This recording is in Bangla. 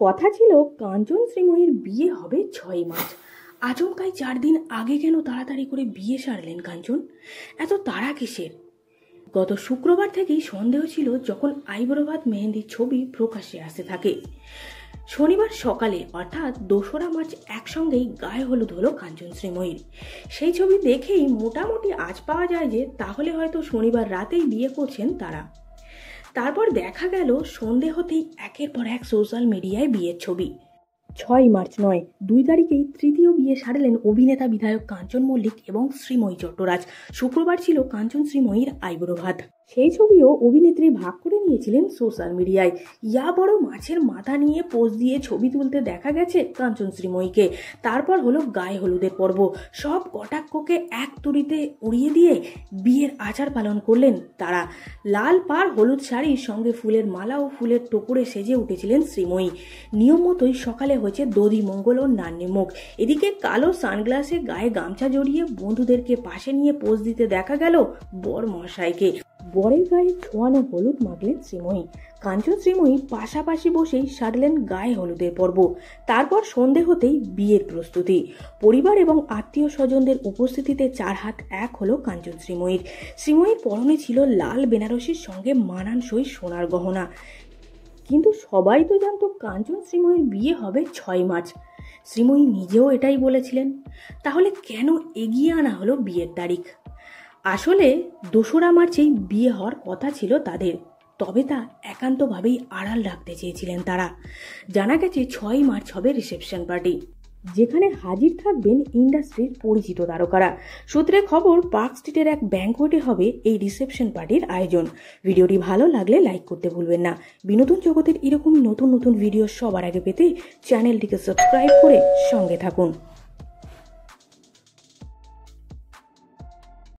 কথা ছিল কাঞ্চন শ্রীময়ীর বিয়ে হবে 6 মার্চ। আচমকাই 4 দিন আগে কেন তাড়াতাড়ি করে বিয়ে সারলেন কাঞ্চন? এত তাড়া কিসের? গত শুক্রবার থেকেই সন্দেহ ছিল যখন আইবুড়ো ভাত মেহেন্দির ছবি প্রকাশ্যে আসতে থাকে। শনিবার সকালে অর্থাৎ 2রা মার্চ একসঙ্গেই গায়ে হলুদ হলো কাঞ্চন শ্রীময়ীর। সেই ছবি দেখেই মোটামুটি আজ পাওয়া যায় যে তাহলে হয়তো শনিবার রাতেই বিয়ে করছেন তারা। তারপর দেখা গেল সন্ধে হতেই একের পর এক সোশ্যাল মিডিয়ায় বিয়ের ছবি। 6 মার্চ নয়, 2 তারিখেই তৃতীয় বিয়ে সারলেন অভিনেতা বিধায়ক কাঞ্চন মল্লিক এবং শ্রীময়ী চট্টরাজ। শুক্রবার ছিল কাঞ্চন শ্রীময়ীর আইবুড়ো ভাত। সেই ছবিও অভিনেত্রী ভাগ করে নিয়েছিলেন সোশ্যাল মিডিয়ায়। ইয়া বড় মাছের মাথা নিয়ে পোজ দিয়ে ছবি তুলতে দেখা গেছে কাঞ্চন শ্রীময়ীকে। তারপর হলো গায়ে হলুদের পর্ব। সব কটাক্ষকে এক তুড়িতে উড়িয়ে দিয়ে বিয়ের আচার পালন করলেন তারা। লাল পাড় হলুদ শাড়ির সঙ্গে ফুলের মালা ও ফুলের টোপরে সেজে উঠেছিলেন শ্রীময়ী। নিয়ম মতোই সকালে হয়েছে দধি মঙ্গল ও নান্নিমুখ। এদিকে কালো সানগ্লাসে গায়ে গামছা জড়িয়ে বন্ধুদেরকে পাশে নিয়ে পোজ দিতে দেখা গেল বর মশাইকে। বরের গায়ে ছোঁয়ানো হলুদ মাখলেন শ্রীময়ী। কাঞ্চন শ্রীময়ী পাশাপাশি বসেই সারলেন গায়ে হলুদের পর্ব। তারপর সন্ধে হতেই বিয়ের প্রস্তুতি। পরিবার এবং আত্মীয় স্বজনদের উপস্থিতিতে 4 হাত 1 হলো কাঞ্চন শ্রীময়ীর। শ্রীময়ীর পরনে ছিল লাল বেনারসির সঙ্গে মানানসই সোনার গহনা। কিন্তু সবাই তো জানতো কাঞ্চন শ্রীময়ীর বিয়ে হবে 6 মার্চ। শ্রীময়ী নিজেও এটাই বলেছিলেন। তাহলে কেন এগিয়ে আনা হলো বিয়ের তারিখ? আসলে 2রা মার্চেই বিয়ে হওয়ার কথা ছিল তাদের, তবে তা একান্তভাবেই আড়াল রাখতে চেয়েছিলেন তারা। জানা গেছে 6 মার্চ হবে রিসেপশন পার্টি, যেখানে হাজির থাকবেন ইন্ডাস্ট্রির পরিচিত তারকারা। সূত্রে খবর পার্ক স্ট্রিটের এক ব্যাংকোয়েটে হবে এই রিসেপশন পার্টির আয়োজন। ভিডিওটি ভালো লাগলে লাইক করতে ভুলবেন না। বিনোদন জগতের এরকমই নতুন নতুন ভিডিও সবার আগে পেতে চ্যানেলটিকে সাবস্ক্রাইব করে সঙ্গে থাকুন।